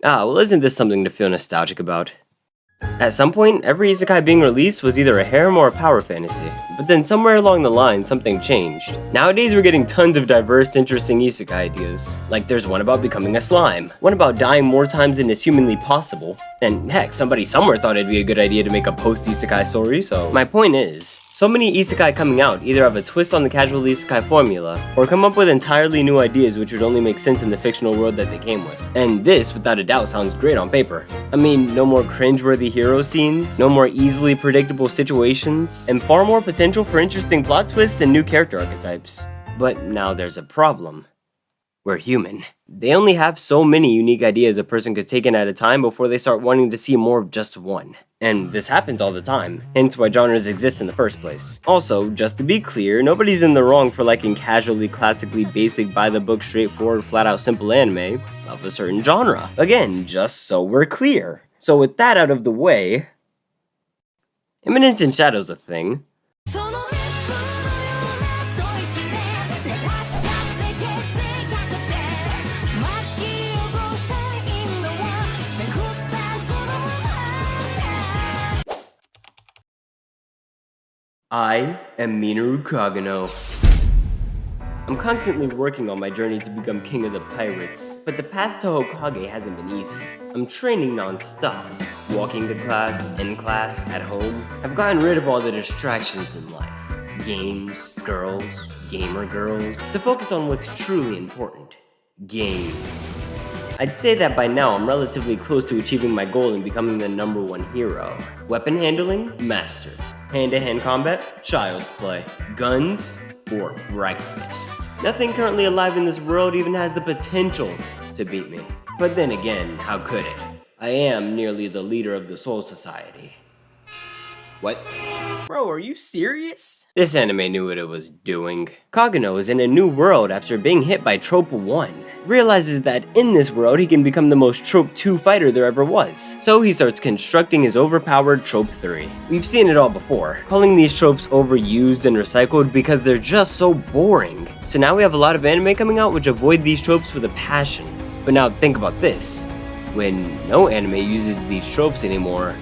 Ah, well, isn't this something to feel nostalgic about? At some point, every isekai being released was either a harem or a power fantasy, but then somewhere along the line, something changed. Nowadays, we're getting tons of diverse, interesting isekai ideas. Like there's one about becoming a slime, one about dying more times than is humanly possible, and heck, somebody somewhere thought it'd be a good idea to make a post-isekai story, so my point is, so many isekai coming out either have a twist on the casual isekai formula, or come up with entirely new ideas which would only make sense in the fictional world that they came with. And this, without a doubt, sounds great on paper. I mean, no more cringeworthy hero scenes, no more easily predictable situations, and far more potential for interesting plot twists and new character archetypes. But now there's a problem. We're human. They only have so many unique ideas a person could take in at a time before they start wanting to see more of just one. And this happens all the time, hence why genres exist in the first place. Also, just to be clear, nobody's in the wrong for liking casually, classically basic, by-the-book, straightforward, flat-out simple anime of a certain genre. Again, just so we're clear. So with that out of the way, Eminence and Shadow's a thing. I am Minoru Kageno. I'm constantly working on my journey to become king of the pirates, but the path to Hokage hasn't been easy. I'm training non-stop, walking to class, in class, at home. I've gotten rid of all the distractions in life. Games, girls, gamer girls, to focus on what's truly important. Games. I'd say that by now I'm relatively close to achieving my goal in becoming the #1 hero. Weapon handling? Mastered. Hand-to-hand combat? Child's play. Guns? For breakfast. Nothing currently alive in this world even has the potential to beat me. But then again, how could it? I am nearly the leader of the Soul Society. What? Bro, are you serious? This anime knew what it was doing. Kageno is in a new world after being hit by Trope 1. Realizes that in this world he can become the most Trope 2 fighter there ever was. So he starts constructing his overpowered Trope 3. We've seen it all before, calling these tropes overused and recycled because they're just so boring. So now we have a lot of anime coming out which avoid these tropes with a passion. But now think about this. When no anime uses these tropes anymore,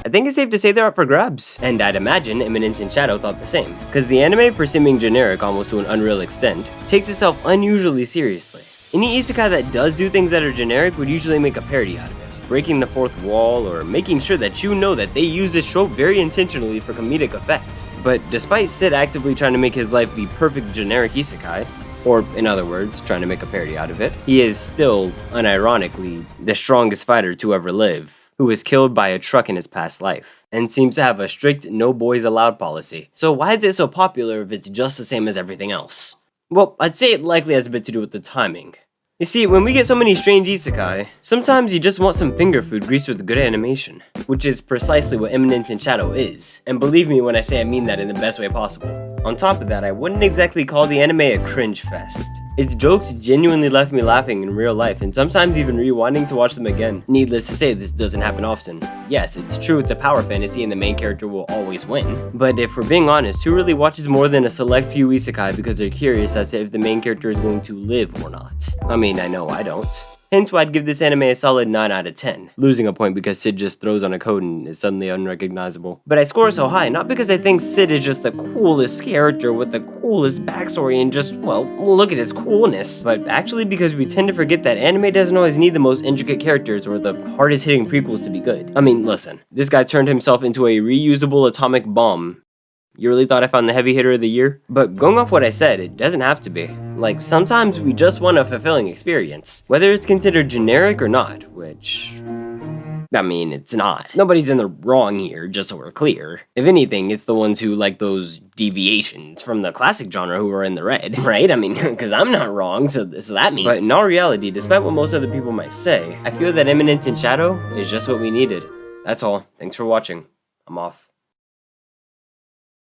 I think it's safe to say they're up for grabs. And I'd imagine Eminence and Shadow thought the same, because the anime, for seeming generic almost to an unreal extent, takes itself unusually seriously. Any isekai that does do things that are generic would usually make a parody out of it, breaking the fourth wall or making sure that you know that they use this trope very intentionally for comedic effect. But despite Sid actively trying to make his life the perfect generic isekai, or in other words, trying to make a parody out of it, he is still, unironically, the strongest fighter to ever live, who was killed by a truck in his past life, and seems to have a strict no boys allowed policy. So why is it so popular if it's just the same as everything else? Well, I'd say it likely has a bit to do with the timing. You see, when we get so many strange isekai, sometimes you just want some finger food greased with good animation, which is precisely what Eminence and Shadow is, and believe me when I say I mean that in the best way possible. On top of that, I wouldn't exactly call the anime a cringe fest. Its jokes genuinely left me laughing in real life and sometimes even rewinding to watch them again. Needless to say, this doesn't happen often. Yes, it's true it's a power fantasy and the main character will always win. But if we're being honest, who really watches more than a select few isekai because they're curious as to if the main character is going to live or not? I mean, I know I don't. Hence why I'd give this anime a solid 9 out of 10, losing a point because Sid just throws on a code and is suddenly unrecognizable. But I score so high not because I think Sid is just the coolest character with the coolest backstory and just, well, look at his coolness, but actually because we tend to forget that anime doesn't always need the most intricate characters or the hardest hitting prequels to be good. I mean, listen, this guy turned himself into a reusable atomic bomb. You really thought I found the heavy hitter of the year? But going off what I said, it doesn't have to be. Like, sometimes we just want a fulfilling experience, whether it's considered generic or not, which, I mean, it's not. Nobody's in the wrong here, just so we're clear. If anything, it's the ones who like those deviations from the classic genre who are in the red, right? I mean, because I'm not wrong, so that means. But in all reality, despite what most other people might say, I feel that Eminence and Shadow is just what we needed. That's all. Thanks for watching. I'm off.